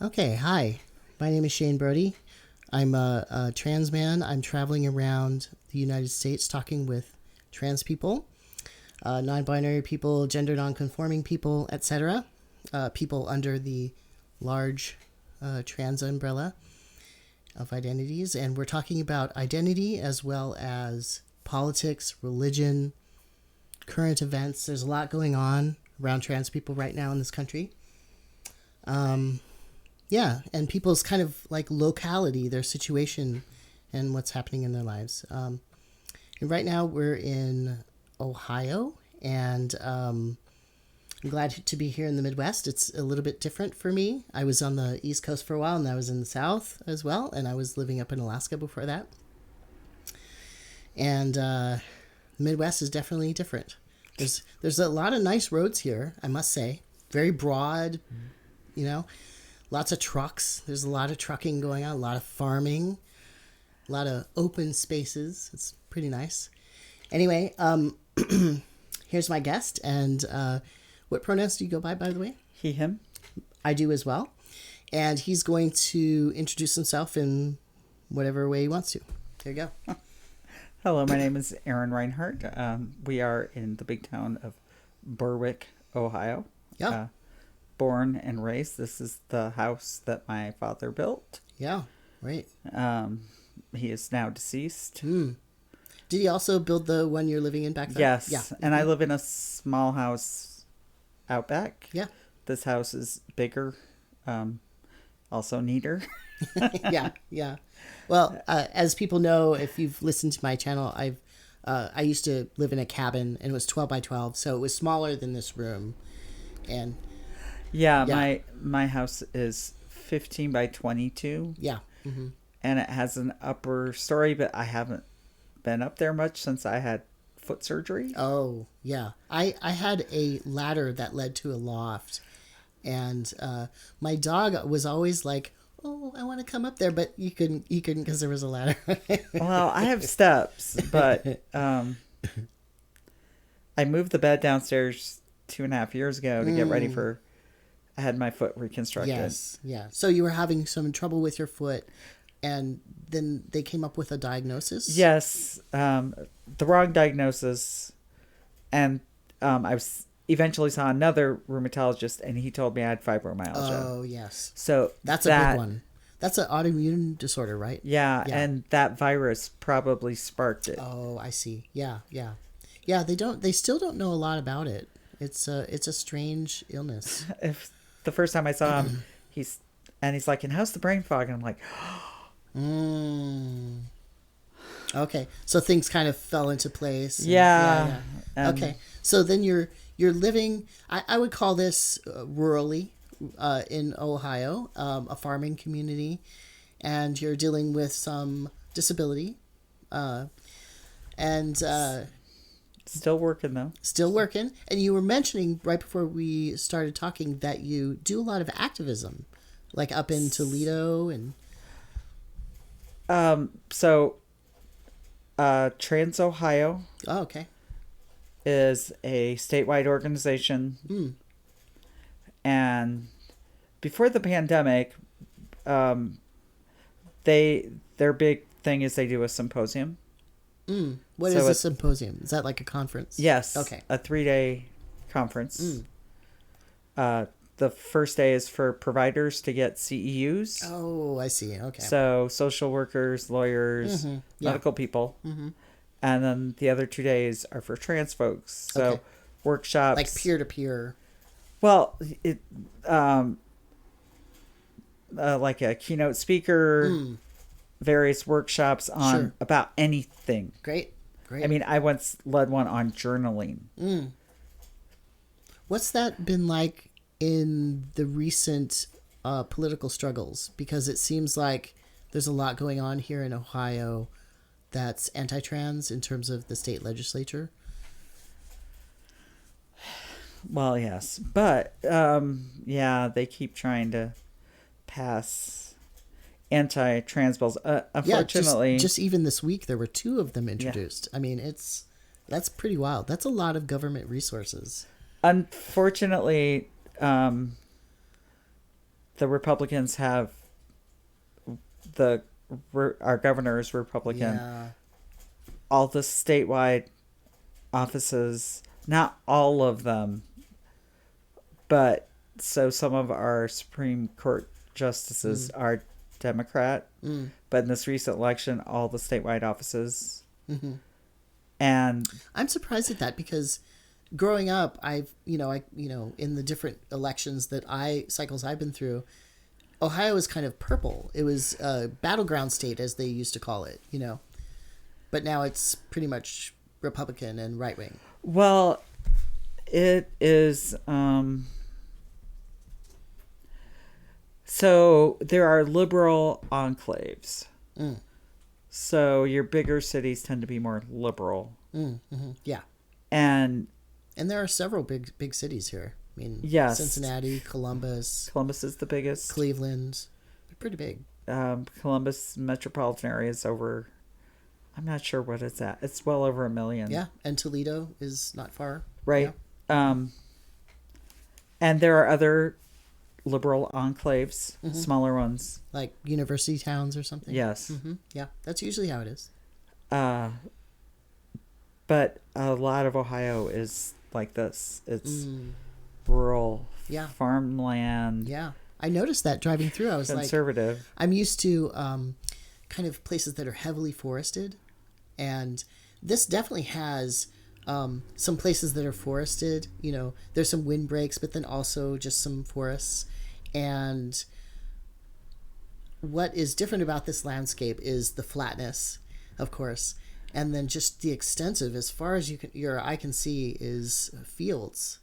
Okay, hi. My name is Shane Brody. I'm a trans man. I'm traveling around the United States talking with trans people, non-binary people, gender non-conforming people, etc. People under the large trans umbrella of identities. And we're talking about identity as well as politics, religion, current events. There's a lot going on around trans people right now in this country. Yeah, and people's kind of like locality, their situation, and what's happening in their lives. And right now we're in Ohio, and I'm glad to be here in the Midwest. It's a little bit different for me. I was on the East Coast for a while, and I was in the South as well, and I was living up in Alaska before that. And the Midwest is definitely different. There's a lot of nice roads here, I must say. Very broad, you know. Lots of trucks. There's a lot of trucking going on, a lot of farming, a lot of open spaces. It's pretty nice. Anyway, here's my guest. And what pronouns do you go by the way? He, him. I do as well. And he's going to introduce himself in whatever way he wants to. There you go. Hello, my name is Aaron Reinhardt. We are in the big town of Berwick, Ohio. Yeah. Born and raised. This is the house that my father built. Yeah, right. He is now deceased. Did he also build the one you're living in back there? Yes. Yeah. And I live in a small house out back. Yeah. This house is bigger, also neater. Yeah. Well, as people know, if you've listened to my channel, I used to live in a cabin, and it was 12 by 12, so it was smaller than this room. And yeah. My house is 15 by 22. Yeah. Mm-hmm. And it has an upper story, but I haven't been up there much since I had foot surgery. Oh, yeah. I had a ladder that led to a loft, and my dog was always like, "Oh, I want to come up there," but you couldn't because there was a ladder. Well, I have steps, but I moved the bed downstairs 2.5 years ago to get ready for. I had my foot reconstructed. Yes, yeah. So you were having some trouble with your foot, and then they came up with a diagnosis? Yes, the wrong diagnosis. And I eventually saw another rheumatologist, and he told me I had fibromyalgia. Oh, yes. So that's a big one. That's an autoimmune disorder, right? Yeah, and that virus probably sparked it. Oh, I see. Yeah. They still don't know a lot about it. It's a strange illness. If the first time I saw him, he's like, "And how's the brain fog?" And I'm like, Okay, so things kind of fell into place. Yeah. Okay, so then you're living. I would call this rurally in Ohio, a farming community, and you're dealing with some disability, and. Still working, though. Still working. And you were mentioning right before we started talking that you do a lot of activism, like up in Toledo and... Trans Ohio. Oh, okay. Is a statewide organization. And before the pandemic, their big thing is they do a symposium. What is a symposium? Is that like a conference? Yes. Okay. A 3-day conference. The first day is for providers to get CEUs. Oh, I see. Okay. So social workers, lawyers, medical people. And then the other 2 days are for trans folks. So workshops. Like peer-to-peer. Well, it like a keynote speaker, various workshops on about anything. Great. I mean, I once led one on journaling. What's that been like in the recent political struggles? Because it seems like there's a lot going on here in Ohio that's anti-trans in terms of the state legislature. Well, yes. But, they keep trying to pass anti-trans bills. Unfortunately... Yeah, just even this week, there were 2 of them introduced. Yeah. I mean, that's pretty wild. That's a lot of government resources. Unfortunately, the Republicans have our governor is Republican. Yeah. All the statewide offices, not all of them, but so some of our Supreme Court justices are Democrat. But in this recent election, all the statewide offices. And I'm surprised at that because growing up, in the different elections cycles I've been through, Ohio was kind of purple. It was a battleground state, as they used to call it, but now it's pretty much Republican and right wing. Well, it is. So there are liberal enclaves. So your bigger cities tend to be more liberal. Yeah. And there are several big cities here. I mean, yes. Cincinnati, Columbus. Columbus is the biggest. Cleveland. They're pretty big. Columbus metropolitan area is over, I'm not sure what it's at. It's well over 1 million. Yeah, and Toledo is not far. Right. Yeah. And there are other liberal enclaves, smaller ones. Like university towns or something? Yes. Yeah, that's usually how it is. But a lot of Ohio is like this. It's rural, farmland. Yeah, I noticed that driving through. I was conservative. I'm used to kind of places that are heavily forested, and this definitely has some places that are forested. There's some windbreaks, but then also just some forests. And what is different about this landscape is the flatness, of course, and then just the extensive, as far as your eye can see, is fields.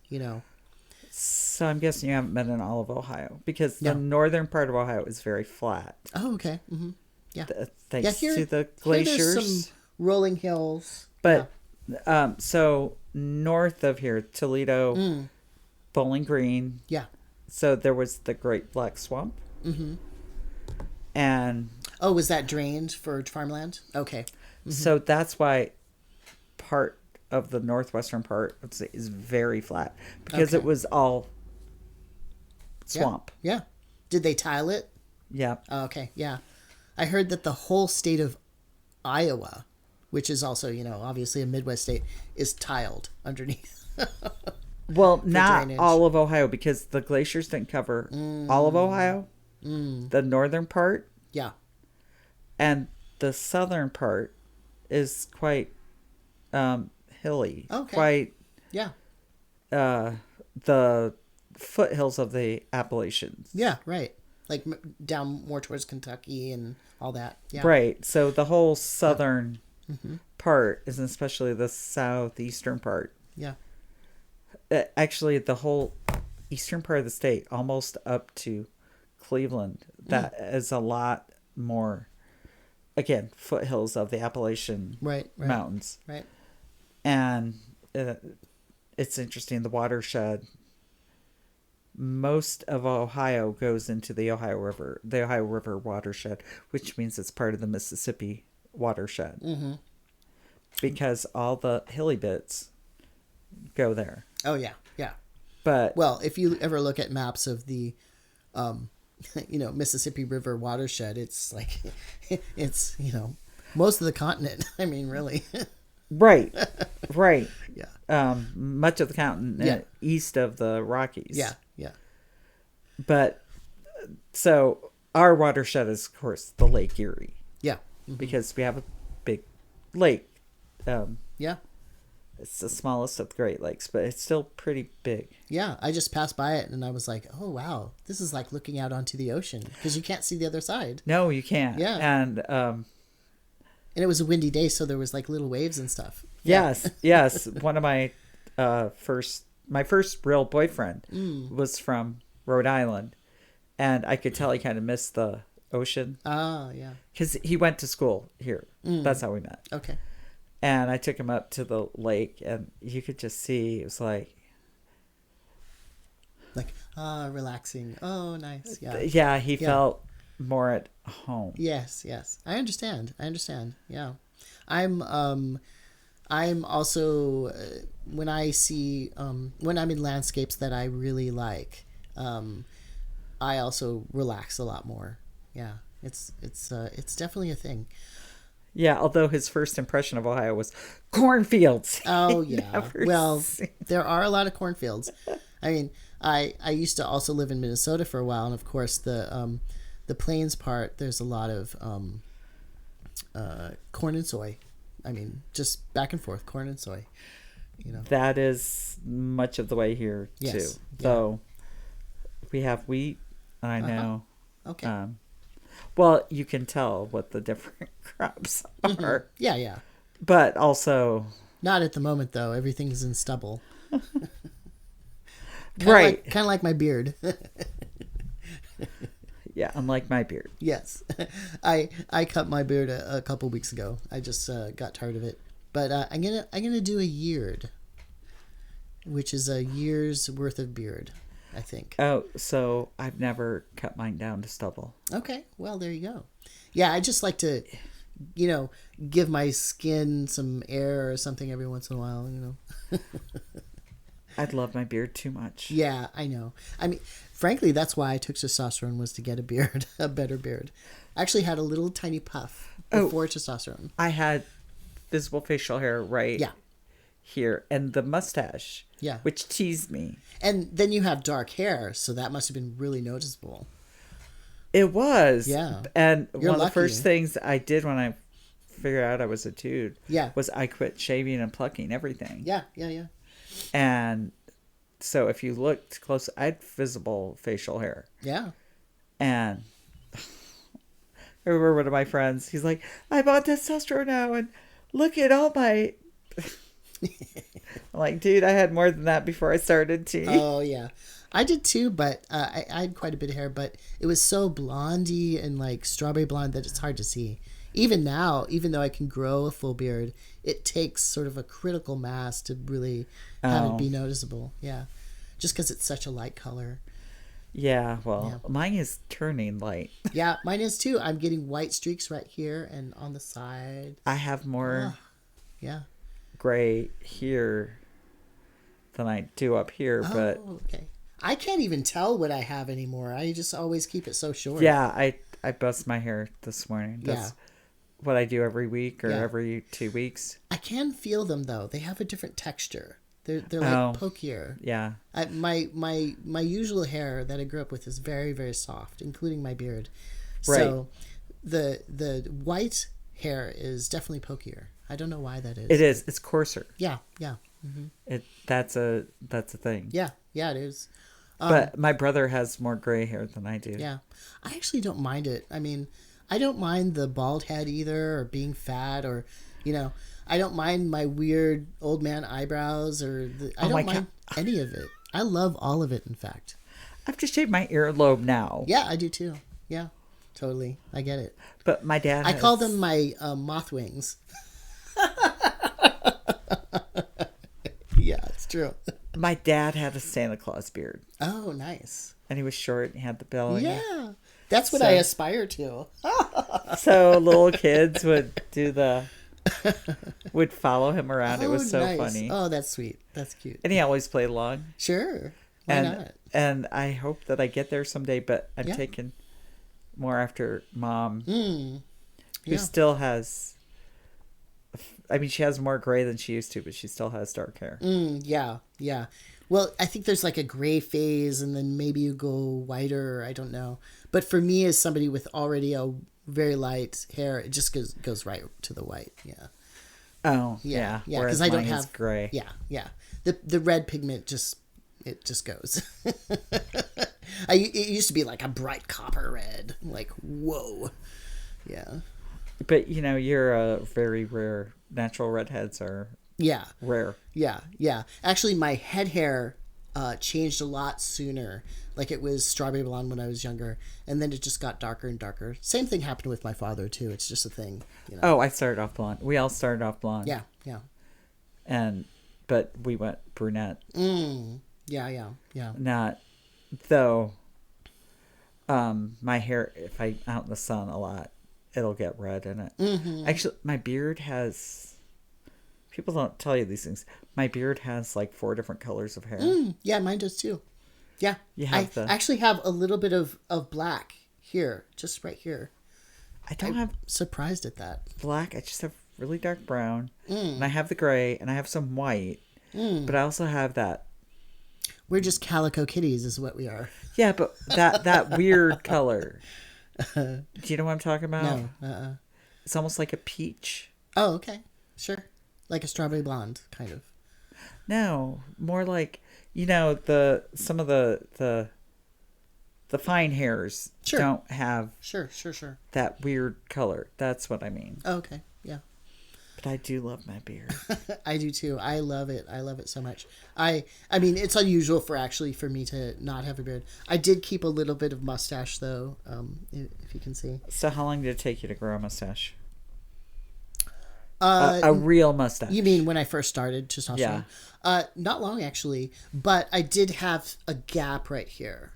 So I'm guessing you haven't been in all of Ohio, because the northern part of Ohio is very flat. Oh, okay. Yeah. Thanks to the glaciers. Here there's some rolling hills. But so north of here, Toledo, Bowling Green. Yeah. So there was the Great Black Swamp. And was that drained for farmland? Okay. So that's why part of the northwestern part is very flat, because it was all swamp. Yeah. Did they tile it? Yeah. Oh, okay. Yeah. I heard that the whole state of Iowa, which is also, obviously a Midwest state, is tiled underneath. Well, not drainage. all of Ohio, because the glaciers didn't cover all of Ohio. The northern part. Yeah. And the southern part is quite hilly. Okay. Quite. Yeah. The foothills of the Appalachians. Yeah, right. Like down more towards Kentucky and all that. Yeah. Right. So the whole southern part is especially the southeastern part. Yeah. Actually, the whole eastern part of the state, almost up to Cleveland, that is a lot more, again, foothills of the Appalachian mountains. Right. And it's interesting, the watershed. Most of Ohio goes into the Ohio River watershed, which means it's part of the Mississippi watershed. Because all the hilly bits go there. Oh, yeah. Yeah. But well, if you ever look at maps of the Mississippi River watershed, it's like it's most of the continent. I mean, really. right. Yeah. Much of the continent east of the Rockies. Yeah. But so our watershed is, of course, the Lake Erie. Yeah. Because we have a big lake. Yeah. It's the smallest of the Great Lakes, but it's still pretty big. Yeah, I just passed by it and I was like, oh, wow, this is like looking out onto the ocean, because you can't see the other side. No, you can't. Yeah. And it was a windy day, so there was like little waves and stuff. Yes. One of my first real boyfriend was from Rhode Island, and I could tell he kind of missed the ocean. Oh, yeah. Because he went to school here. That's how we met. Okay. And I took him up to the lake, and you could just see, it was like, relaxing. Oh, nice. Yeah. Yeah, he felt more at home. Yes. I understand. Yeah. I'm also when I see when I'm in landscapes that I really like, I also relax a lot more. Yeah, it's definitely a thing. Yeah, although his first impression of Ohio was cornfields. Oh He'd yeah. never Well, seen- there are a lot of cornfields. I mean, I used to also live in Minnesota for a while, and of course the plains part, there's a lot of corn and soy. I mean, just back and forth, corn and soy. That is much of the way here Yes, too. yeah. Though we have wheat, I know. Okay. Well, you can tell what the different crops are, Yeah, yeah. but also Not at the moment though. Everything's in stubble. right. Kind of like my beard. Yeah, unlike my beard. Yes, I cut my beard a couple weeks ago. I just got tired of it, but I'm gonna do a yeared, which is a year's worth of beard, I think. Oh, so I've never cut mine down to stubble. Okay, well there you go. Yeah, I just like to, give my skin some air or something every once in a while. I'd love my beard too much. Yeah, I know. I mean, frankly, that's why I took testosterone, was to get a beard, a better beard. I actually had a little tiny puff before testosterone. I had visible facial hair right Yeah. here, and the mustache, Yeah. which teased me. And then you have dark hair, so that must have been really noticeable. It was. Yeah. And You're one of the lucky. first things I did when I figured out I was a dude Yeah. was I quit shaving and plucking everything. Yeah, yeah, yeah. And so if you looked close, I had visible facial hair. Yeah. And I remember one of my friends, he's like, I'm on testosterone now, and look at all my... I'm like, dude, I had more than that before I started tea. Oh, yeah. I did too, but I had quite a bit of hair, but it was so blondie and like strawberry blonde that it's hard to see. Even now, even though I can grow a full beard, it takes sort of a critical mass to really have it be noticeable. Yeah. Just because it's such a light color. Yeah, well, mine is turning light. Yeah, mine is too. I'm getting white streaks right here and on the side. I have more Yeah. gray here than I do up here, but Oh, okay. I can't even tell what I have anymore. I just always keep it so short. yeah, I bust my hair this morning. That's what I do every week or Yeah. every 2 weeks. I can feel them though. They have a different texture. They're like pokier. Yeah. My usual hair that I grew up with is very, very soft, including my beard. Right. So the white hair is definitely pokier. I don't know why that is. It is. It's coarser. Yeah, yeah. That's a thing. Yeah, yeah, it is. But my brother has more gray hair than I do. Yeah. I actually don't mind it. I mean, I don't mind the bald head either, or being fat, or, I don't mind my weird old man eyebrows, or I don't mind any of it. I love all of it, in fact. I've just shaved my earlobe now. Yeah, I do too. Yeah, totally. I get it. But my dad I call them my moth wings. Yeah, it's true. My dad had a Santa Claus beard. Oh, nice. And he was short and he had the belly. Yeah. That's what I aspire to. So little kids would would follow him around. It was so nice. funny. Oh, that's sweet. That's cute. And he always played along. Sure. Why not? And I hope that I get there someday, but I'm taking more after Mom, who still has... I mean, she has more gray than she used to, but she still has dark hair. Yeah, yeah. Well, I think there's like a gray phase, and then maybe you go whiter. I don't know. But for me, as somebody with already a very light hair, it just goes right to the white. Yeah. Oh, Yeah. yeah. Because Whereas I don't mine is have gray. Yeah, yeah. The red pigment just goes. It used to be like a bright copper red. Like, whoa. Yeah. But you're a very rare. Natural redheads are rare. Yeah, yeah. Actually, my head hair changed a lot sooner. Like, it was strawberry blonde when I was younger, and then it just got darker and darker. Same thing happened with my father too. It's just a thing. Oh, I started off blonde. We all started off blonde. Yeah, yeah. But we went brunette. Yeah, yeah, yeah. Not though. My hair, if I'm out in the sun a lot, it'll get red in it. Actually, my beard has... People don't tell you these things. My beard has like 4 different colors of hair. Yeah, mine does too. Yeah. You I have the. actually have a little bit of black here, just right here. I don't have Surprised at that. black. I just have really dark brown, and I have the gray, and I have some white. But I also have that. We're just calico kitties, is what we are. Yeah, but that weird color. Do you know what I'm talking about? No. It's almost like a peach. Oh, okay. Sure. Like a strawberry blonde, kind of. No, more like some of the fine hairs Sure. don't have Sure. that weird color. That's what I mean. Oh, okay. Yeah. But I do love my beard. I do too. I love it. I love it so much. I mean, it's unusual for me to not have a beard. I did keep a little bit of mustache though, if you can see. So how long did it take you to grow a mustache? A real mustache. You mean when I first started testosterone? Yeah. Not long actually, but I did have a gap right here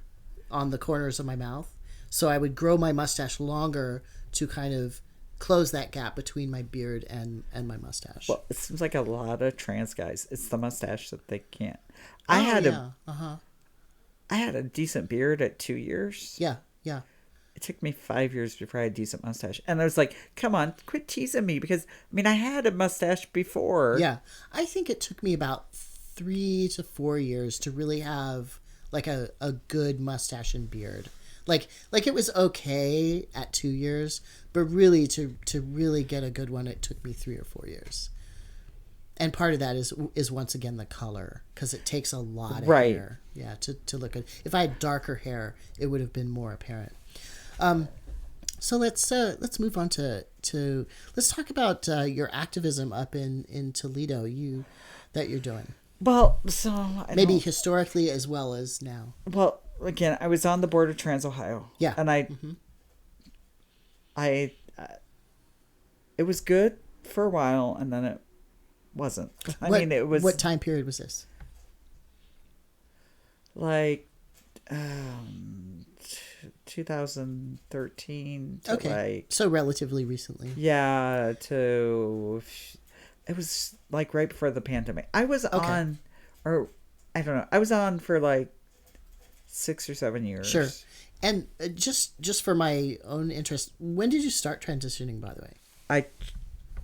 on the corners of my mouth. So I would grow my mustache longer to kind of close that gap between my beard and my mustache. Well, it seems like a lot of trans guys. It's the mustache that they can't. I had a decent beard at 2 years. Yeah. It took me 5 years before I had a decent mustache. And I was like, come on, quit teasing me. Because, I mean, I had a mustache before. Yeah. I think it took me about 3 to 4 years to really have like a good mustache and beard. Like it was okay at 2 years, but really to really get a good one, it took me 3 or 4 years. And part of that is once again the color, because it takes a lot of hair, to look good. If I had darker hair, it would have been more apparent. So let's move on to let's talk about your activism up in Toledo that you're doing. Well, so maybe historically as well as now. Well, again, I was on the board of Trans Ohio. Yeah, and it was good for a while, and then it wasn't. It was. What time period was this? Like, 2013 to okay, so relatively recently. Yeah, it was like right before the pandemic. I was on, or I don't know, I was on for like 6 or 7 years. Sure. And just for my own interest, when did you start transitioning, by the way? I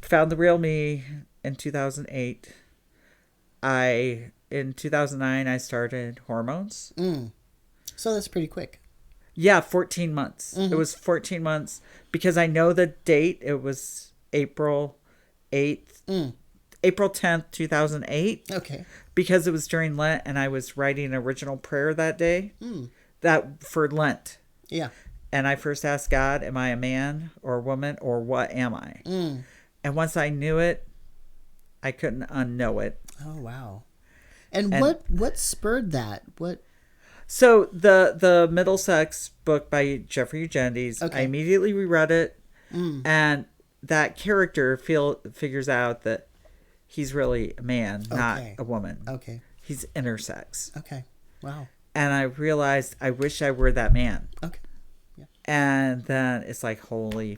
found the real me in 2008. In 2009, I started hormones. So that's pretty quick. Yeah, 14 months. Mm-hmm. It was 14 months because I know the date. It was April 8th, April 10th, 2008. Okay. Because it was during Lent and I was writing an original prayer that day. That for Lent. Yeah. And I first asked God, am I a man or a woman or what am I? And once I knew it, I couldn't unknow it. Oh, wow. And what spurred that? So the Middlesex book by Jeffrey Eugenides, okay. I immediately reread it, and that character figures out that he's really a man, not a woman. Okay. He's intersex. Okay. Wow. And I realized I wish I were that man. Okay. Yeah. And then it's like, holy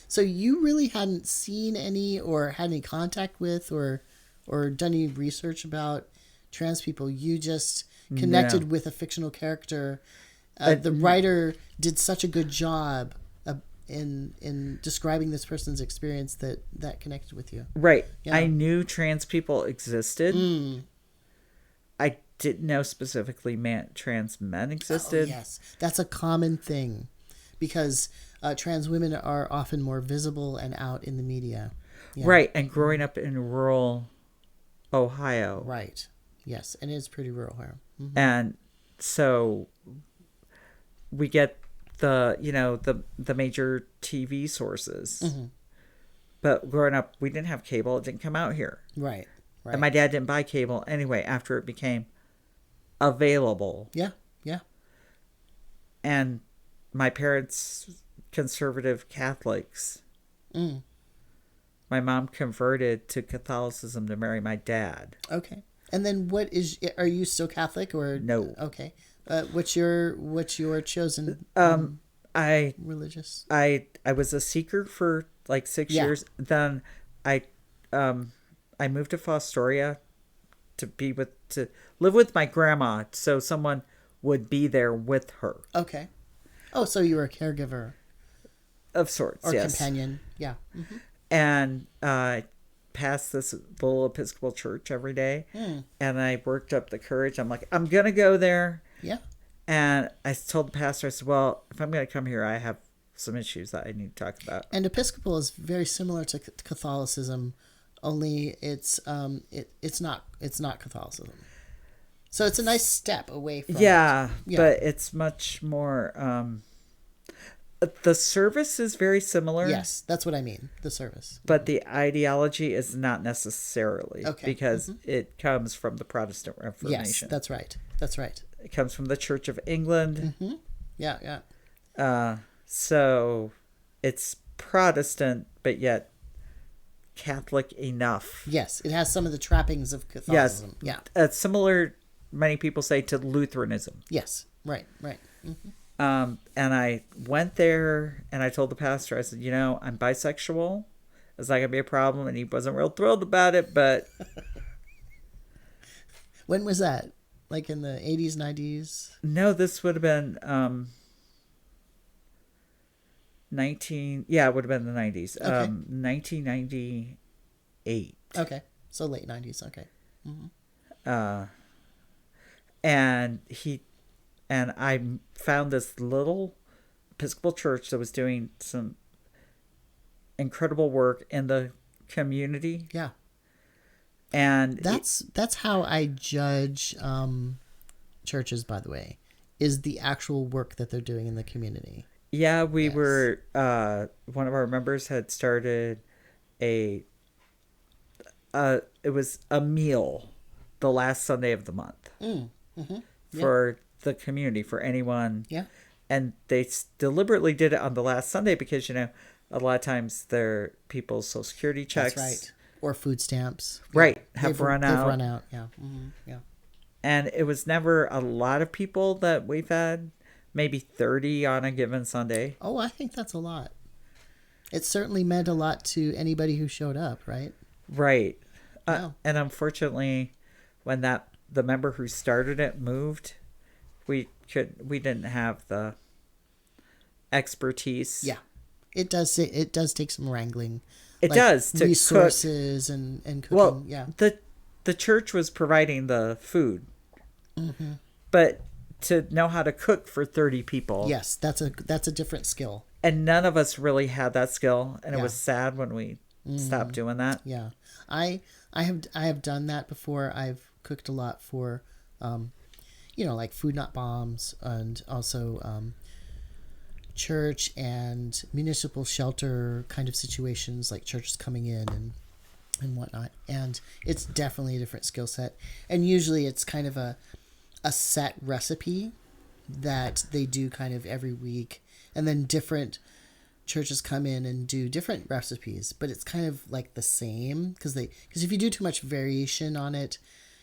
So you really hadn't seen any or had any contact with or done any research about trans people. You just connected with a fictional character. The writer did such a good job in describing this person's experience that connected with you. Right. Yeah. I knew trans people existed. I didn't know specifically trans men existed. Oh, yes. That's a common thing because trans women are often more visible and out in the media. Yeah. Right. And growing up in rural Ohio. Right. Yes. And it is pretty rural here. Mm-hmm. And so we get the major TV sources. But growing up, we didn't have cable. It didn't come out here. Right. And my dad didn't buy cable anyway after it became available. Yeah. And my parents, conservative Catholics. My mom converted to Catholicism to marry my dad. Okay. And then are you still Catholic or no? Okay. What's your chosen religious? I was a seeker for like 6 years. Then I moved to Fostoria to be with to live with my grandma, so someone would be there with her. Okay. Oh, so you were a caregiver. Of sorts, Or yes. companion, yeah. Mm-hmm. And passed this little Episcopal church every day. And I worked up the courage. I'm like, I'm going to go there. Yeah. And I told the pastor, I said, well, if I'm going to come here, I have some issues that I need to talk about. And Episcopal is very similar to Catholicism, only it's not Catholicism. So it's a nice step away from yeah, it. But it's much more the service is very similar. Yes, that's what I mean, the service. But the ideology is not necessarily, because it comes from the Protestant Reformation. Yes, that's right. That's right. It comes from the Church of England. Mm-hmm. Yeah, yeah. So it's Protestant, but yet Catholic enough. Yes, it has some of the trappings of Catholicism. Yes. Yeah. Similar, many people say, to Lutheranism. Yes, right. Mm-hmm. And I went there and I told the pastor, I said, I'm bisexual. Is that going to be a problem? And he wasn't real thrilled about it, but... When was that? Like in the 80s, 90s? No, this would have been it would have been the 90s. Okay. 1998. Okay, so late 90s, okay. And I found this little Episcopal church that was doing some incredible work in the community. Yeah. And that's how I judge churches, by the way, is the actual work that they're doing in the community. Yeah, we were one of our members had started it was a meal the last Sunday of the month for the community, for anyone. Yeah. And they deliberately did it on the last Sunday because, a lot of times their people's Social Security checks. That's right. Or food stamps. Right. Have run out. They've run out, yeah. Mm-hmm. Yeah. And it was never a lot of people that we've had, maybe 30 on a given Sunday. Oh, I think that's a lot. It certainly meant a lot to anybody who showed up, right? Right. Wow. And unfortunately, when the member who started it moved, we didn't have the expertise. Yeah. It does take some wrangling. It does, to resources cook. and cooking. Well, yeah. The church was providing the food, but to know how to cook for 30 people. Yes, that's a different skill. And none of us really had that skill, and it was sad when we stopped doing that. Yeah, I have done that before. I've cooked a lot for, like Food Not Bombs, and also church and municipal shelter kind of situations, like churches coming in and whatnot. And it's definitely a different skill set. And usually it's kind of a set recipe that they do kind of every week. And then different churches come in and do different recipes, but it's kind of like the same because if you do too much variation on it,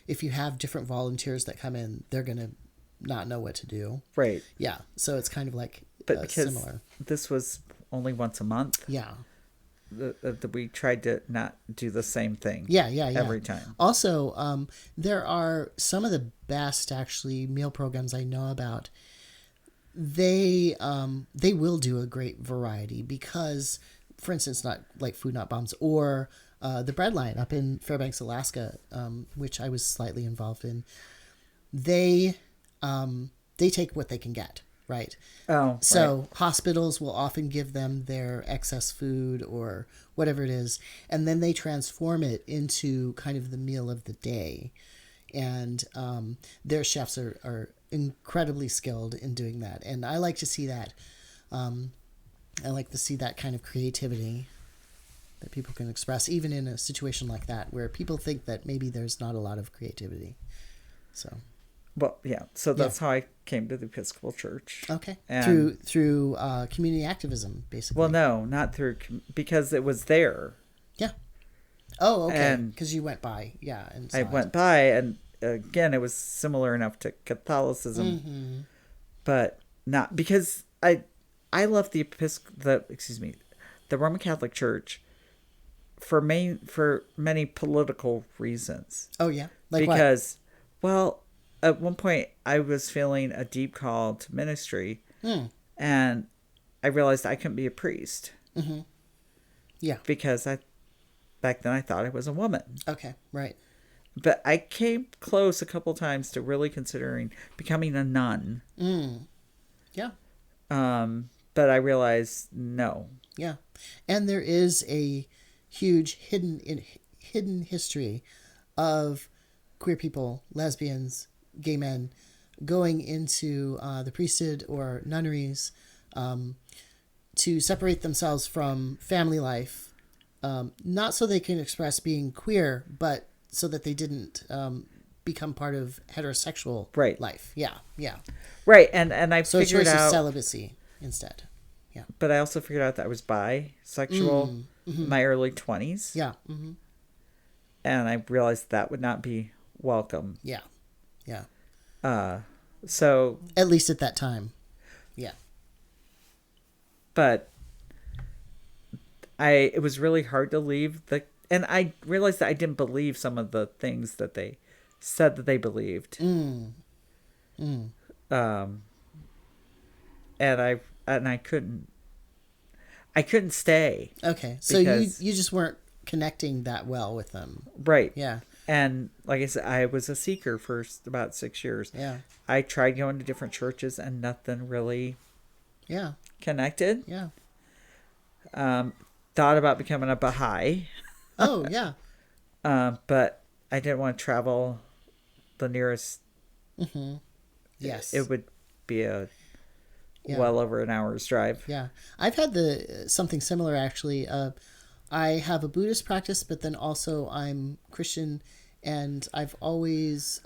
if you have different volunteers that come in, they're going to not know what to do. Right. Yeah. So it's kind of like because similar. This was only once a month. Yeah. We tried to not do the same thing. Yeah. Every time. Also, there are some of the best actually meal programs I know about. They will do a great variety because, for instance, not like Food Not Bombs or the Breadline up in Fairbanks, Alaska, which I was slightly involved in. They take what they can get. Right. Oh, so right. Hospitals will often give them their excess food or whatever it is, and then they transform it into kind of the meal of the day. And their chefs are incredibly skilled in doing that. And I like to see that. I like to see that kind of creativity that people can express, even in a situation like that, where people think that maybe there's not a lot of creativity. So... Well, yeah. So that's how I came to the Episcopal Church. Okay. And Through community activism, basically. Well, no, not through because it was there. Yeah. Oh, okay. And because you went by, yeah. And I went by, and again, it was similar enough to Catholicism, but not because I left the Roman Catholic Church for many political reasons. Oh yeah, like because. Well, at one point I was feeling a deep call to ministry, and I realized I couldn't be a priest. Yeah. Because back then I thought I was a woman. Okay. Right. But I came close a couple times to really considering becoming a nun. Yeah. But I realized no. Yeah. And there is a huge hidden history of queer people, lesbians, gay men going into the priesthood or nunneries to separate themselves from family life, not so they can express being queer, but so that they didn't become part of heterosexual life. Yeah, yeah. Right, and I so figured a choice out of celibacy instead. Yeah. But I also figured out that I was bisexual in my early 20s. Yeah. And I realized that would not be welcome. Yeah. Yeah. So at least at that time. Yeah. But it was really hard to leave and I realized that I didn't believe some of the things that they said that they believed. And I couldn't stay. Okay. So you just weren't connecting that well with them. Right. Yeah. And like I said, I was a seeker for about 6 years. Yeah. I tried going to different churches and nothing really connected. Yeah. Thought about becoming a Baha'i. Oh, yeah. But I didn't want to travel the nearest. Yes. It would be well over an hour's drive. Yeah. I've had something similar, actually. I have a Buddhist practice, but then also I'm Christian, and I've always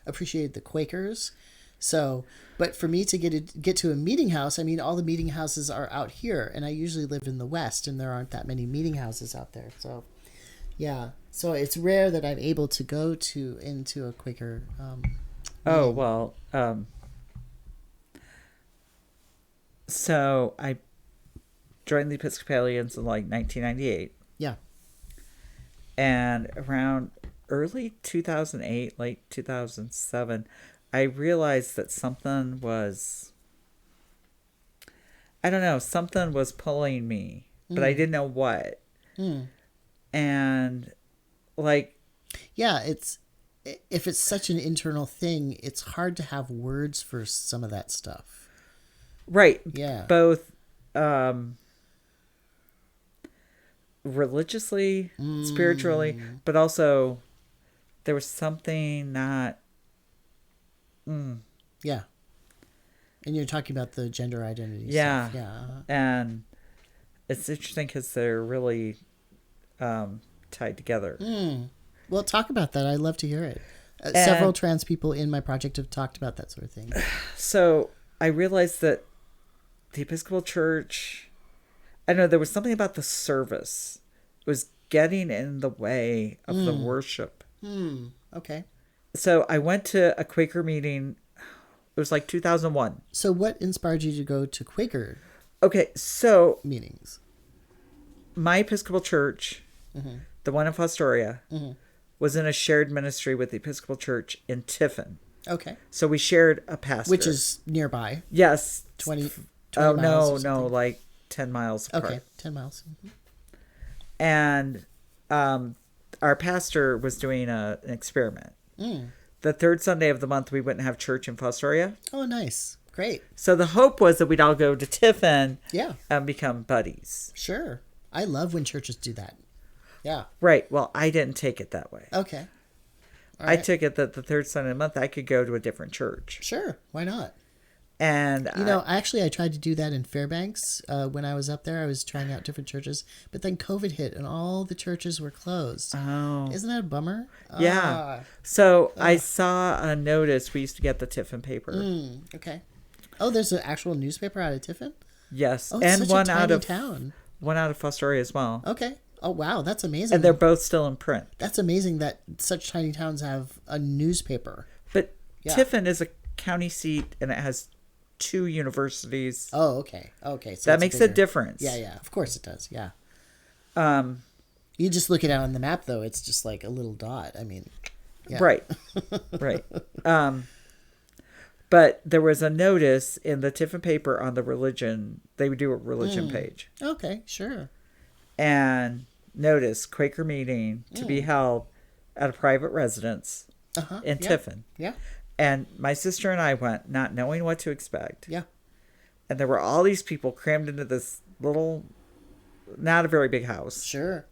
appreciated the Quakers. So, but for me to get to a meeting house, I mean, all the meeting houses are out here, and I usually live in the West, and there aren't that many meeting houses out there. So, yeah. So it's rare that I'm able to go into a Quaker. So I joined the Episcopalians in like 1998. Yeah. And around early 2008, late 2007, I realized that something was pulling me, but I didn't know what. And like, yeah, if it's such an internal thing, it's hard to have words for some of that stuff. Right. Yeah. Both religiously, spiritually, but also there was something not. Yeah. And you're talking about the gender identity stuff. Yeah. And it's interesting because they're really tied together. Well, talk about that. I'd love to hear it. Several trans people in my project have talked about that sort of thing. So I realized that the Episcopal Church, I don't know, there was something about the service. It was getting in the way of the worship. Okay. So I went to a Quaker meeting. It was like 2001. So what inspired you to go to Quaker meetings? My Episcopal Church, the one in Fostoria, was in a shared ministry with the Episcopal Church in Tiffin. Okay. So we shared a pastor. Which is nearby. Yes. 20 oh, miles no, like 10 miles apart. Okay, 10 miles. And our pastor was doing an experiment. The third Sunday of the month, we wouldn't have church in Fostoria. Oh, nice. Great. So the hope was that we'd all go to Tiffin and become buddies. Sure. I love when churches do that. Yeah. Right. Well, I didn't take it that way. Okay. I took it that the third Sunday of the month, I could go to a different church. Sure. Why not? And I tried to do that in Fairbanks when I was up there. I was trying out different churches, but then COVID hit and all the churches were closed. Oh, isn't that a bummer? Yeah. So I saw a notice. We used to get the Tiffin paper. Okay. Oh, there's an actual newspaper out of Tiffin? Yes, oh, and one out of town. One out of Fostoria as well. Okay. Oh wow, that's amazing. And they're both still in print. That's amazing that such tiny towns have a newspaper. But Tiffin is a county seat, and it has 2 universities. Oh, okay. Okay. So that makes a difference. Yeah. Of course it does. Yeah. You just look it out on the map, though. It's just like a little dot. I mean, Yeah. Right. Right. But there was a notice in the Tiffin paper on the religion. They would do a religion page. Okay, sure. And notice Quaker meeting to be held at a private residence in Tiffin. Yeah. And my sister and I went, not knowing what to expect. Yeah. And there were all these people crammed into this little, not a very big house. Sure.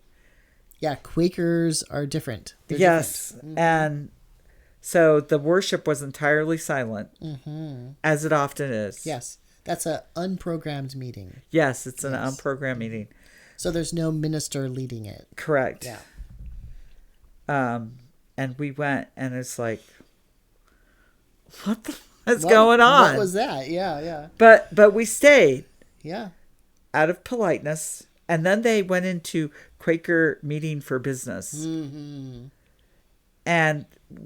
Yeah, Quakers are different. They're Yes. different. And so the worship was entirely silent, as it often is. Yes. That's a unprogrammed meeting. Yes, it's an unprogrammed meeting. So there's no minister leading it. Correct. Yeah. And we went, and it's like, what the is going on? What was that? Yeah, yeah. But we stayed Yeah. out of politeness, and then they went into Quaker meeting for business. Mm-hmm. And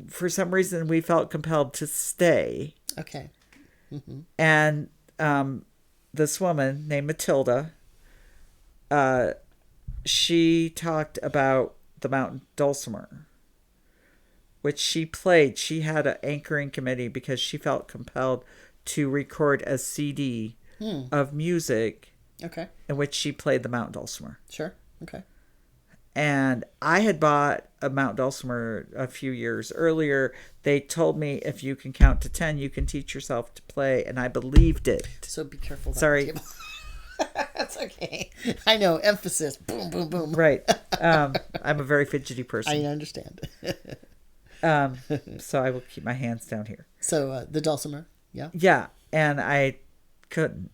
for some reason, we felt compelled to stay. Okay. Mm-hmm. And this woman named Matilda, she talked about the mountain dulcimer, which she played. She had an anchoring committee because she felt compelled to record a CD of music Okay. in which she played the mountain dulcimer. Sure. Okay. And I had bought a mountain dulcimer a few years earlier. They told me if you can count to 10, you can teach yourself to play, and I believed it. So be careful. Sorry. The table. That's okay. I know. Emphasis. Boom, boom, boom. Right. I'm a very fidgety I person. understand. So I will keep my hands down here. So the dulcimer. Yeah. Yeah. And I couldn't.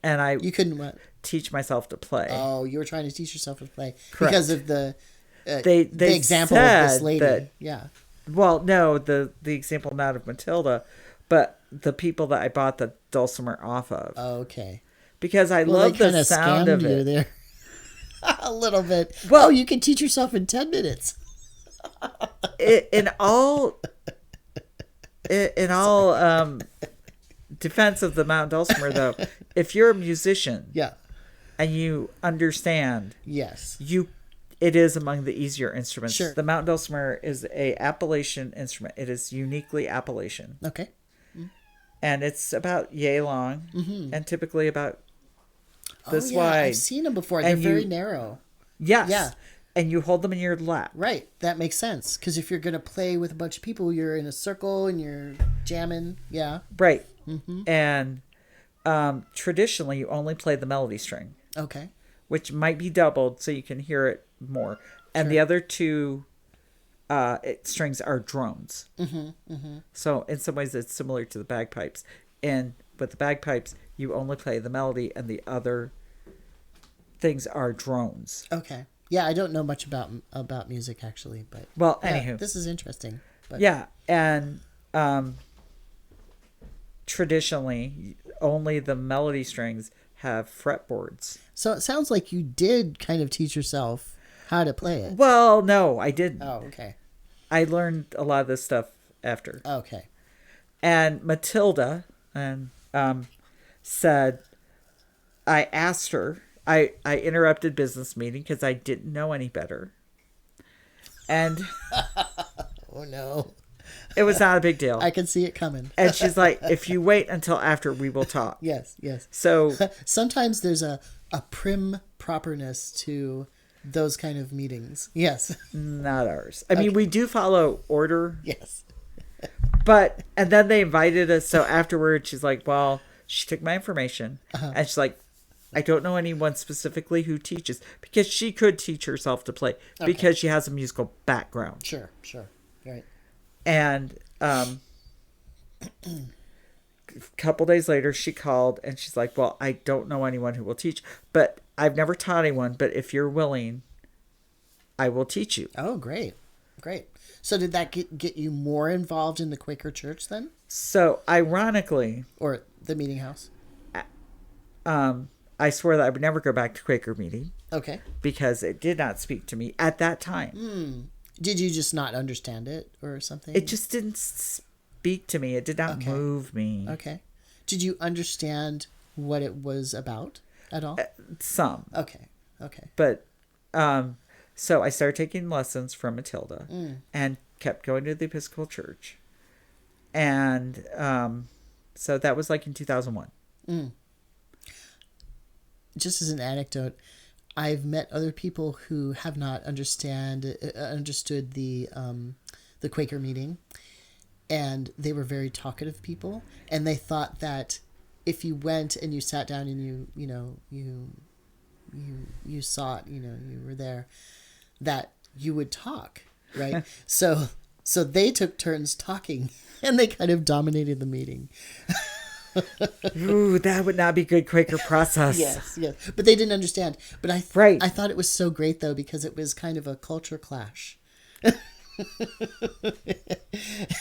And You couldn't what? teach myself to play. Oh, you were trying to teach yourself to play Correct. because of the They example of this said lady. that- Yeah. Well, no, the example not of Matilda, but the people that I bought the dulcimer off of. Okay. Because I Well, love they the kinda sound scammed of you it. there. A little bit. Well- Oh, you can teach yourself in 10 minutes. In all defense of the mountain dulcimer, though, if you're a musician Yeah. and you understand, Yes. it is among the easier instruments. Sure. The mountain dulcimer is a Appalachian instrument. It is uniquely Appalachian, Okay. and it's about yay long, and typically about this oh, yeah. wide. I've seen them before. They're And very you- narrow. Yes. Yeah. And you hold them in your lap. Right. That makes sense. Because if you're going to play with a bunch of people, you're in a circle and you're jamming. Yeah. Right. And traditionally, you only play the melody string, Okay. which might be doubled so you can hear it more. And the other two strings are drones. So in some ways, it's similar to the bagpipes. And with the bagpipes, you only play the melody, and the other things are drones. Okay. Yeah, I don't know much about music actually, but Well, yeah, anywho. this is interesting. But Yeah, and traditionally, only the melody strings have fretboards. so it sounds like you did kind of teach yourself how to play it. Well, no, I didn't. Oh, okay. I learned a lot of this stuff after. Okay. And Matilda said, I asked her, I interrupted business meeting because I didn't know any better. And Oh no. it was not a big deal. I can see it coming. And she's like, if you wait until after, we will talk. Yes, yes. So Sometimes there's a prim properness to those kind of meetings. Yes. not ours. I mean, we do follow order, Yes. but, and then they invited us. So afterwards, she's like, well, she took my information and she's like, I don't know anyone specifically who teaches, because she could teach herself to play because she has a musical background. Sure, sure. Right. And a couple days later, she called and she's like, well, I don't know anyone who will teach, but I've never taught anyone. But if you're willing, I will teach you. Oh, great. Great. So did that get you more involved in the Quaker church then? So ironically, Or the meeting house? I swear that I would never go back to Quaker meeting Okay. because it did not speak to me at that time. Did you just not understand it or something? It just didn't speak to me. It did not move me. Okay. Did you understand what it was about at all? Some. Okay. Okay. But so I started taking lessons from Matilda, and kept going to the Episcopal Church. And so that was like in 2001. Just as an anecdote, I've met other people who have not understood the Quaker meeting, and they were very talkative people, and they thought that if you went and you sat down and you saw it, you were there, that you would talk, right? so they took turns talking, and they kind of dominated the meeting. Ooh, that would not be good Quaker process. Yes. But they didn't understand. But I thought it was so great, though, because it was kind of a culture clash.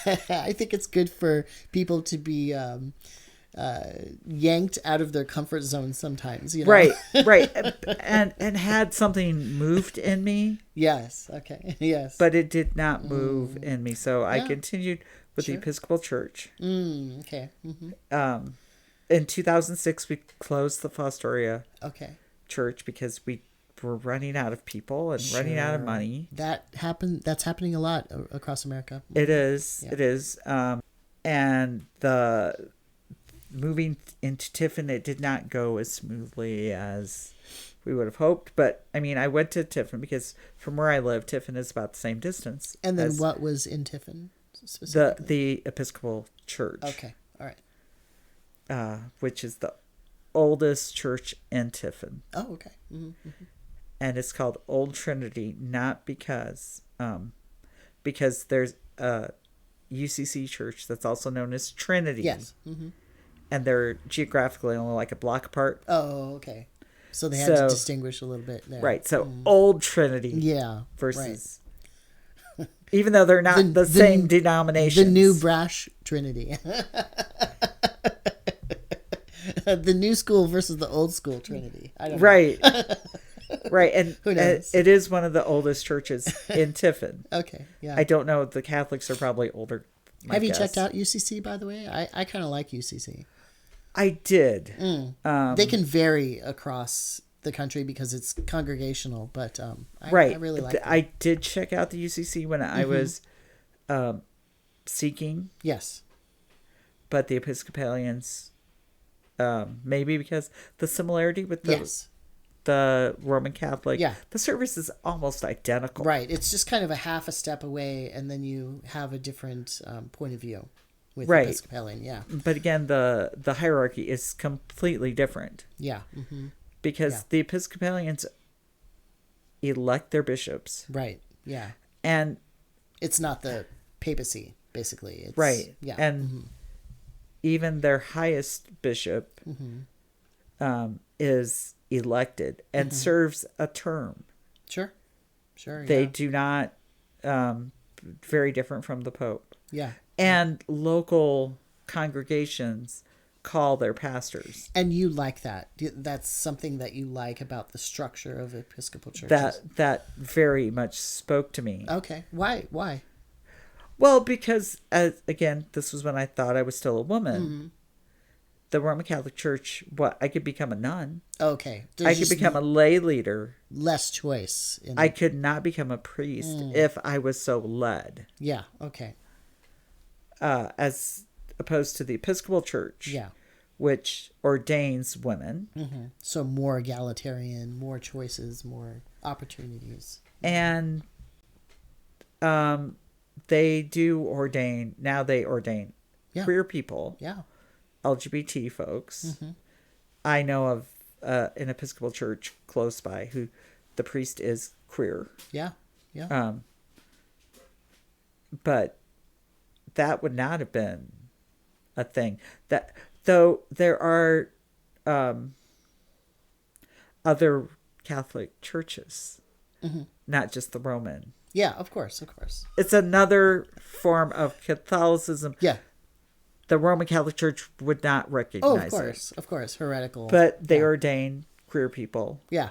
I think it's good for people to be yanked out of their comfort zone sometimes, Right. And had something moved in me. Yes. Okay. Yes. But it did not move in me. So I continued with the Episcopal Church. Okay. In 2006, we closed the Fostoria Church because we were running out of people and running out of money. That's happening a lot across America. It is. Yeah. It is. And the moving into Tiffin, it did not go as smoothly as we would have hoped. But I mean, I went to Tiffin because from where I live, Tiffin is about the same distance. And then what was in Tiffin specifically? The Episcopal Church. Okay. All right. Which is the oldest church in Tiffin. Oh, okay. Mm-hmm. And it's called Old Trinity, not because there's a UCC church that's also known as Trinity. Yes. Mm-hmm. And they're geographically only like a block apart. Oh, okay. So they had to distinguish a little bit there. Right. So Old Trinity. Yeah. Versus, even though they're not the same denomination. The new brash Trinity. The new school versus the old school Trinity. I don't know. Right. And who knows? It is one of the oldest churches in Tiffin. Okay. Yeah. I don't know. The Catholics are probably older. Have you checked out UCC, by the way? I kind of like UCC. I did. They can vary across the country because it's congregational, but I really like it. I did check out the UCC when I was seeking. Yes. But the Episcopalians, maybe because the similarity with the Roman Catholic, the service is almost identical. Right. It's just kind of a half a step away, and then you have a different point of view with Episcopalian. Yeah. But again, the hierarchy is completely different. Yeah. Mm-hmm. Because the Episcopalians elect their bishops. Right. Yeah. And it's not the papacy, basically. It's, right. Yeah. And even their highest bishop is elected and serves a term. Sure. They do not, very different from the Pope. Yeah. And local congregations call their pastors. And you like that. That's something that you like about the structure of Episcopal churches. That very much spoke to me. Okay. Why? Well, because, again, this was when I thought I was still a woman. Mm-hmm. The Roman Catholic Church, I could become a nun. Okay. I could become a lay leader. Less choice. I could not become a priest if I was so led. Yeah, okay. As opposed to the Episcopal Church. Yeah. Which ordains women. Mm-hmm. So more egalitarian, more choices, more opportunities. And they do ordain, now they ordain queer people. Yeah. LGBT folks. Mm-hmm. I know of an Episcopal church close by who the priest is queer. Yeah. Yeah. But that would not have been a thing. That though there are other Catholic churches, not just the Roman. Yeah, of course. It's another form of Catholicism. Yeah. The Roman Catholic Church would not recognize it. Of course, heretical. But they ordain queer people. Yeah.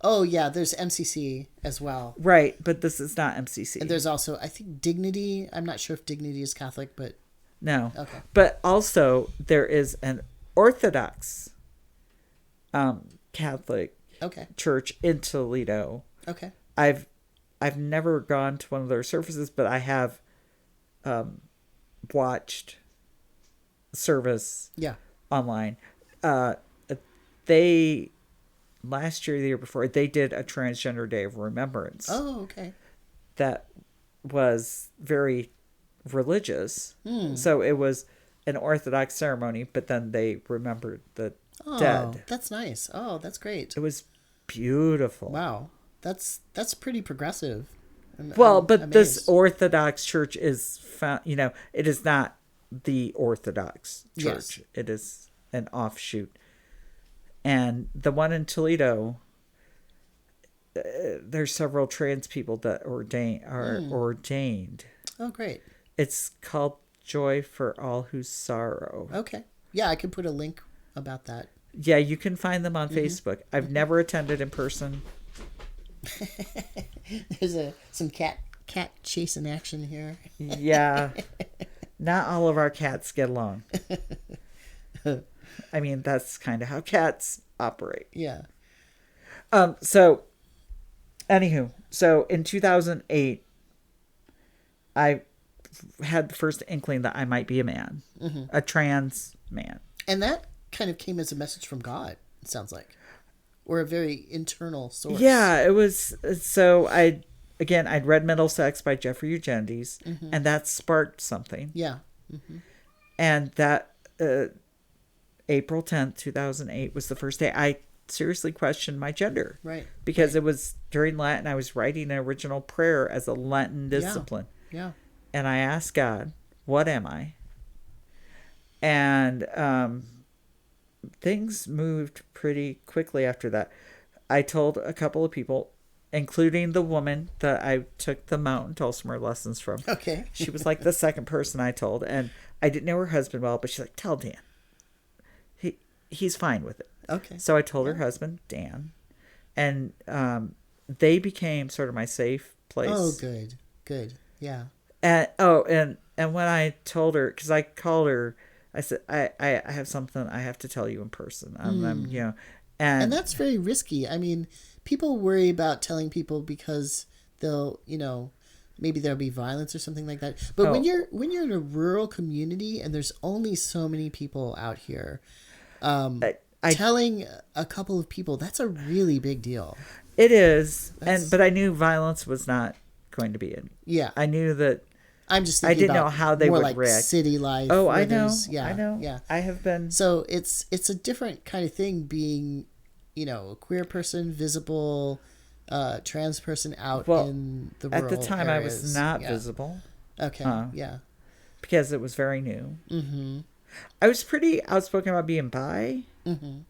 Oh, yeah, there's MCC as well. Right, but this is not MCC. And there's also, I think, Dignity. I'm not sure if Dignity is Catholic, but... No. Okay. But also, there is an Orthodox Catholic church in Toledo. Okay. I've I've never gone to one of their services, but I have watched service online. They last year, the year before, they did a Transgender Day of Remembrance. Oh, okay. That was very religious. So it was an Orthodox ceremony, but then they remembered the dead. That's nice. Oh, that's great. It was beautiful. Wow. That's pretty progressive. But amazed. this Orthodox church is found, it is not the Orthodox church. Yes. It is an offshoot. And the one in Toledo, there's several trans people that are ordained. Oh, great. It's called Joy for All Who Sorrow. Okay. Yeah, I could put a link about that. Yeah, you can find them on Facebook. I've never attended in person. There's some cat chasing action here. Yeah. Not all of our cats get along. I mean, that's kind of how cats operate. Yeah. So, anywho, so in 2008, I had the first inkling that I might be a man, a trans man. And that kind of came as a message from God, it sounds like. Or a very internal source. Yeah, it was. So I'd read Mental Sex by Jeffrey Eugenides, and that sparked something. Yeah. And that April 10th, 2008 was the first day I seriously questioned my gender. Right. Because it was during Lent, I was writing an original prayer as a Lenten discipline. Yeah. And I asked God, what am I? And things moved pretty quickly after that. I told a couple of people, including the woman that I took the mountain dulcimer lessons from. Okay. She was like the second person I told. And I didn't know her husband well, but she's like, tell Dan. He's fine with it. Okay. So I told her husband, Dan. And they became sort of my safe place. Oh, good. Good. Yeah. And when I told her, because I called her, I said, I have something I have to tell you in person. And that's very risky. I mean, people worry about telling people because they'll, maybe there'll be violence or something like that. But when you're in a rural community and there's only so many people out here, telling a couple of people, that's a really big deal. It is. But I knew violence was not going to be in. Yeah. I knew that. I'm just thinking I didn't about know how they more would like react. City life. Oh, I know. Yeah. I know. Yeah. I have been. So it's a different kind of thing being, a queer person, visible, trans person out in the rural at the time areas. I was not visible. Okay. Yeah. Because it was very new. Mm-hmm. I was pretty outspoken about being bi. Mm-hmm.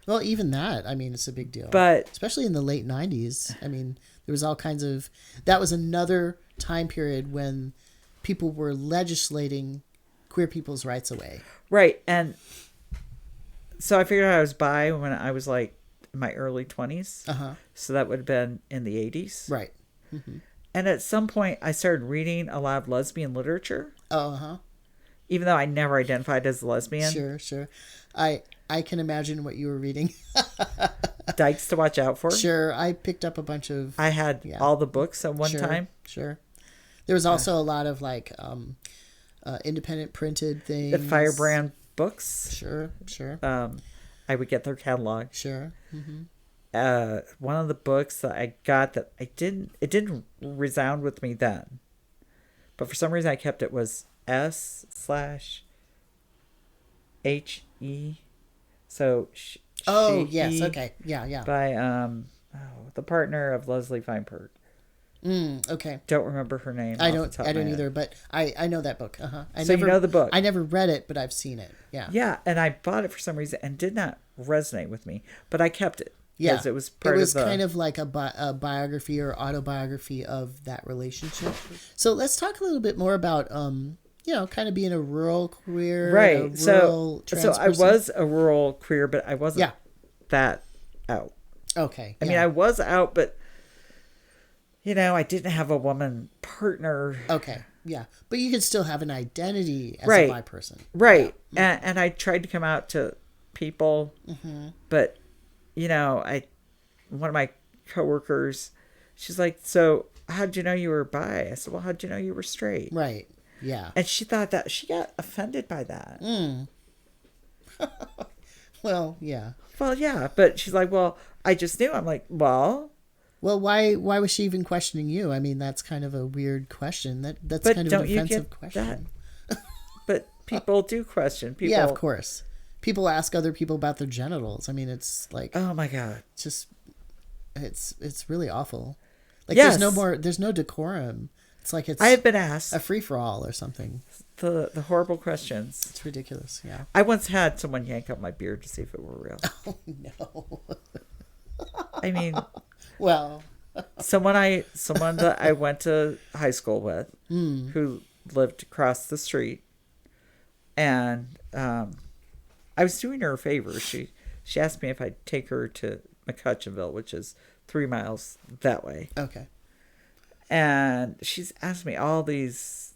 Well, even that, I mean, it's a big deal. But especially in the late 90s. I mean, there was all kinds of... That was another time period when people were legislating queer people's rights away. Right. And so I figured out I was bi when I was like in my early 20s. Uh-huh. So that would have been in the 80s. Right. Mm-hmm. And at some point, I started reading a lot of lesbian literature. Oh, uh-huh. Even though I never identified as a lesbian. Sure. I can imagine what you were reading. Dykes to Watch Out For. Sure. I picked up a bunch of... I had all the books at one time. Sure. There was also a lot of like independent printed things. The Firebrand Books. Sure. I would get their catalog. Sure. Mm-hmm. One of the books that I got that it didn't resound with me then, but for some reason I kept it, was S/HE. So yes, okay, yeah. By the partner of Leslie Feinberg. Okay. Don't remember her name. I don't either, but I know that book. Uh-huh. You know the book. I never read it, but I've seen it. Yeah. Yeah, and I bought it for some reason and did not resonate with me, but I kept it. Yeah, it was part of the... kind of like a biography or autobiography of that relationship. So let's talk a little bit more about, kind of being a rural queer, right? So I was a rural queer, but I wasn't that out. Okay. I mean, I was out, but I didn't have a woman partner. Okay. Yeah, but you could still have an identity as a bi person. Right, yeah. And I tried to come out to people, but. One of my coworkers She's like, so how'd you know you were bi? I said, well, how'd you know you were straight? Right. Yeah. And she thought that she got offended by that. Well, yeah. Well, yeah, but she's like, well, I just knew. I'm like, well, why was she even questioning you? I mean, that's kind of a weird question. That's but kind of don't an you offensive get question. that? But people do question. People, Yeah, of course. People ask other people about their genitals. I mean, it's like, oh my God, just it's really awful. Like, yes. there's no decorum. It's like I have been asked a free for all or something. the horrible questions. It's ridiculous. Yeah. I once had someone yank up my beard to see if it were real. Oh no. I mean, well, someone that I went to high school with, who lived across the street, and I was doing her a favor. She asked me if I'd take her to McCutcheonville, which is 3 miles that way. okay. And she's asked me all these,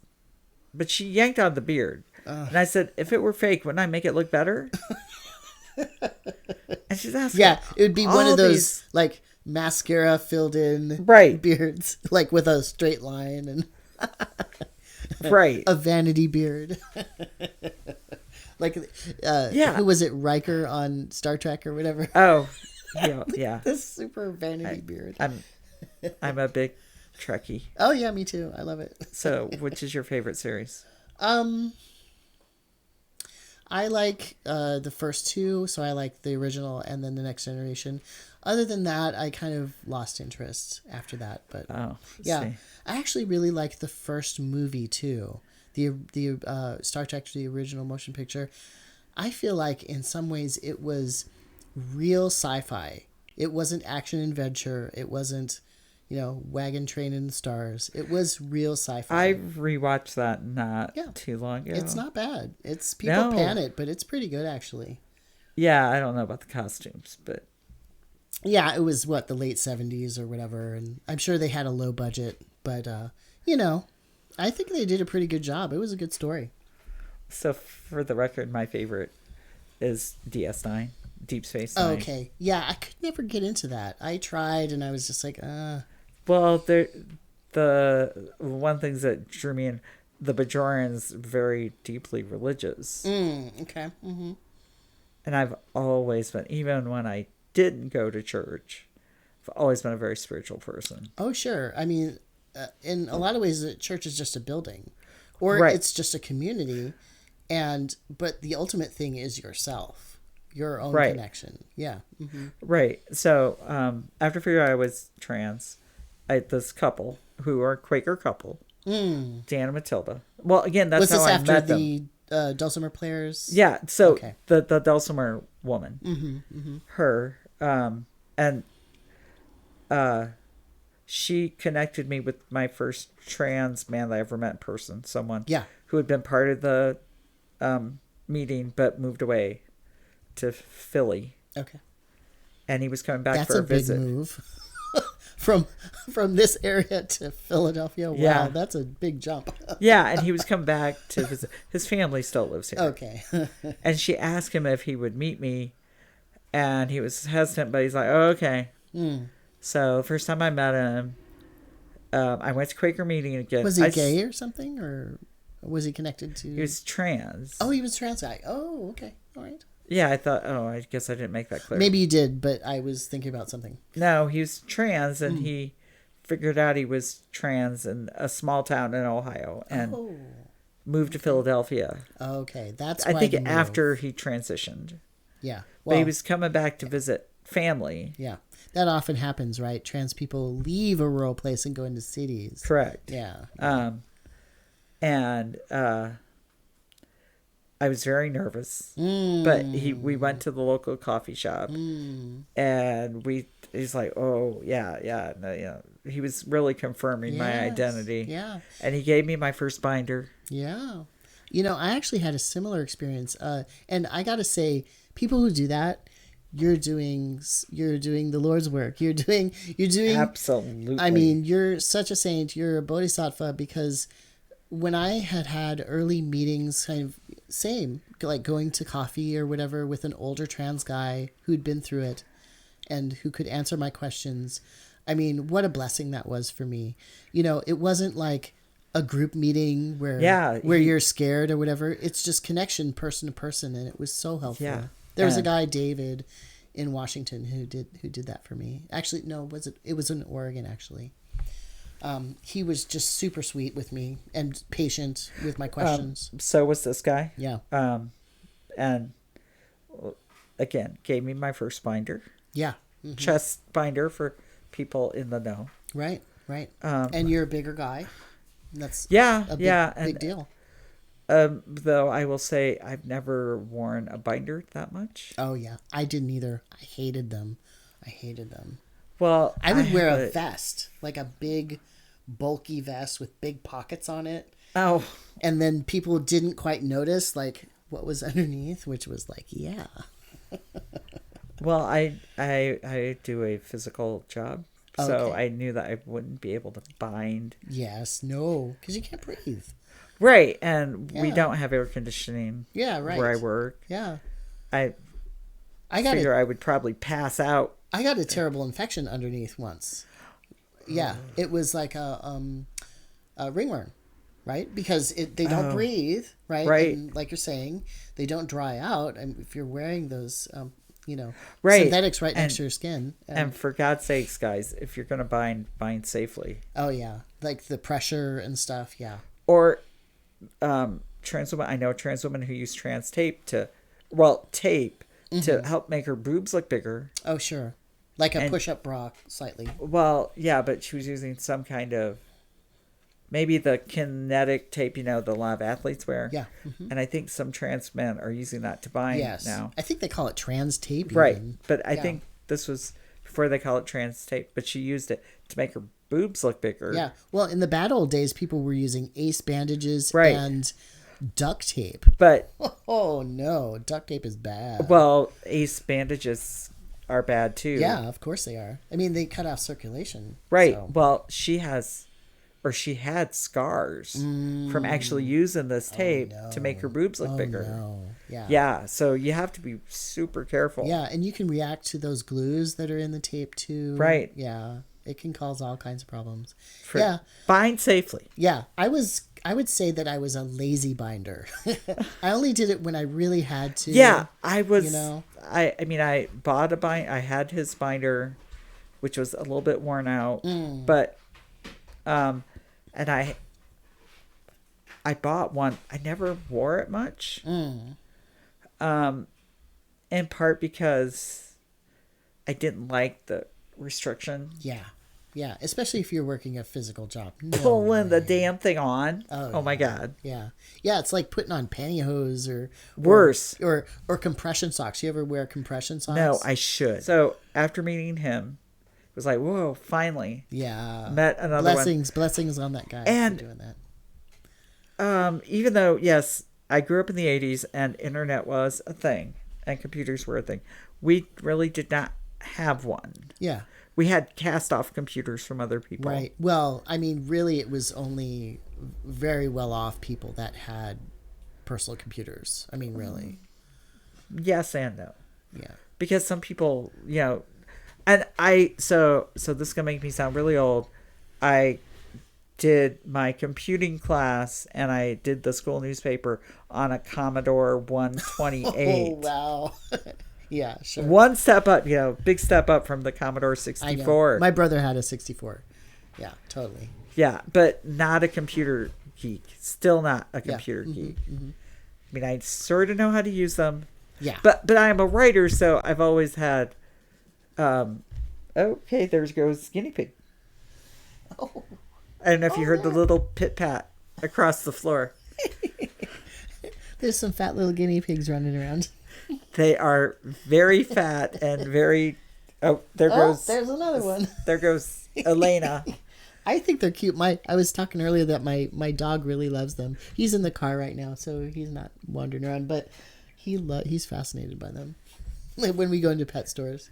but she yanked out the beard. And I said, if it were fake, wouldn't I make it look better? And she's asking. Yeah, it would be one of those these, like mascara filled in right, beards, like with a straight line and right, a vanity beard. Like, yeah. Who was it? Riker on Star Trek or whatever. Oh, yeah, yeah. This super vanity beard. I'm a big Trekkie. Oh yeah, me too. I love it. So, which is your favorite series? I like the first two, so I like the original and then the Next Generation. Other than that, I kind of lost interest after that. But yeah, see. I actually really liked the first movie too. The Star Trek, the original motion picture. I feel like in some ways it was real sci-fi. It wasn't action adventure. It wasn't, wagon train in the stars. It was real sci-fi. I rewatched that not too long ago. It's not bad. People pan it, but it's pretty good actually. Yeah, I don't know about the costumes, but yeah, it was the late 70s or whatever, and I'm sure they had a low budget, but I think they did a pretty good job. It was a good story. So for the record, my favorite is DS9, Deep Space Nine. Okay. Yeah, I could never get into that. I tried and I was just like, Well, the one thing that drew me in, the Bajorans very deeply religious. Okay. Mm-hmm. And I've always been, even when I didn't go to church, I've always been a very spiritual person. Oh, sure. I mean, in a lot of ways, the church is just a building, or right. It's just a community, but the ultimate thing is yourself, your own right. connection. Yeah. Mm-hmm. Right. So after figuring out I was trans, I had this couple who are a Quaker couple, Dan and Matilda. Well, again, that's how I met them. Was this after the dulcimer players? Yeah. So okay. the dulcimer woman, her, and she connected me with my first trans man that I ever met in person. Someone who had been part of the meeting but moved away to Philly. Okay. And he was coming back for a visit. That's a big move. From this area to Philadelphia. Wow, that's a big jump. Yeah, and he was coming back to visit. His family still lives here. Okay. And she asked him if he would meet me, and he was hesitant, but he's like, "Oh, okay." So the first time I met him, I went to Quaker meeting again. Was he gay or something, or was he connected to? He was trans. Oh, he was a trans guy. Oh, okay, all right. Yeah, I thought. Oh, I guess I didn't make that clear. Maybe you did, but I was thinking about something. No, he was trans, and he figured out he was trans in a small town in Ohio, and moved to Philadelphia. Okay, that's I why think after he transitioned. Yeah, but he was coming back to visit family. Yeah, that often happens, right? Trans people leave a rural place and go into cities. Correct. Yeah. And I was very nervous, but we went to the local coffee shop, and he's like, oh yeah, no, he was really confirming my identity. Yeah. And he gave me my first binder. Yeah. I actually had a similar experience. And I got to say, people who do that, you're doing the Lord's work. You're doing Absolutely. I mean, you're such a saint. You're a bodhisattva, because when I had early meetings, kind of same, like going to coffee or whatever with an older trans guy who'd been through it and who could answer my questions, I mean, what a blessing that was for me. You know, it wasn't like a group meeting where you're scared or whatever. It's just connection person to person, and it was so helpful. Yeah. There was a guy, David, in Washington who did that for me. Actually, no, it was in Oregon actually. He was just super sweet with me and patient with my questions. So was this guy. Yeah. And again, gave me my first binder. Yeah. Chest binder for people in the know. Right. And you're a bigger guy. That's a big deal. Though I will say I've never worn a binder that much. Oh yeah, I didn't either. I hated them. Well, I would wear a vest, like a big, bulky vest with big pockets on it. Oh, and then people didn't quite notice like what was underneath, which was like, yeah. Well, I do a physical job, so I knew that I wouldn't be able to bind. Yes, no, because you can't breathe. Right, and we don't have air conditioning. Yeah, right. Where I work. Yeah, I figure I would probably pass out. I got a terrible infection underneath once. Yeah, it was like a ringworm, right? Because they don't breathe, right? Right. And like you're saying, they don't dry out. And if you're wearing those, right. synthetics right next to your skin. And for God's sakes, guys, if you're going to bind safely. Oh, yeah. Like the pressure and stuff, yeah. Or trans women. I know trans women who use trans tape to help make her boobs look bigger. Oh, sure. Like a push-up bra, slightly. Well, yeah, but she was using some kind of, maybe the kinetic tape, the a lot of athletes wear. Yeah. And I think some trans men are using that to bind now. I think they call it trans tape. Right. Even. But I think this was before they call it trans tape, but she used it to make her boobs look bigger. Yeah. Well, in the bad old days, people were using ace bandages and duct tape. But oh no, duct tape is bad. Well, ace bandages are bad too. Yeah, of course they are. I mean, they cut off circulation. Right. So. Well, she had scars from actually using this tape to make her boobs look bigger. No. Yeah. Yeah. So you have to be super careful. Yeah, and you can react to those glues that are in the tape too. Right. Yeah. It can cause all kinds of problems. Bind safely. Yeah. I would say that I was a lazy binder. I only did it when I really had to. Yeah, I was. I mean, I bought a bind. I had his binder, which was a little bit worn out, but, and I bought one. I never wore it much. In part because I didn't like the restriction. Yeah. Yeah, especially if you're working a physical job. Pulling the damn thing on. Oh my God. Yeah. Yeah, it's like putting on pantyhose or worse. Or compression socks. You ever wear compression socks? No, I should. So after meeting him, it was like, whoa, finally. Yeah. Met another Blessings on that guy and for doing that. Even though, yes, I grew up in the 80s and internet was a thing and computers were a thing, we really did not have one. Yeah. We had cast-off computers from other people. Right. Well, I mean, really, it was only very well-off people that had personal computers. I mean, really. Yes and no. Yeah. Because some people, and so this is going to make me sound really old. I did my computing class and I did the school newspaper on a Commodore 128. Oh, wow. Yeah, sure. One step up, big step up from the Commodore 64. I know. My brother had a 64. Yeah, totally. Yeah, but not a computer geek. Still not a computer geek. I mean, I sort of know how to use them. Yeah. But I'm a writer, so I've always had... okay, there goes guinea pig. Oh. I don't know if you heard the little pit-pat across the floor. There's some fat little guinea pigs running around. They are very fat and very... Oh, there's another one. There goes Elena. I think they're cute. I was talking earlier that my dog really loves them. He's in the car right now, so he's not wandering around, but he's fascinated by them. Like when we go into pet stores,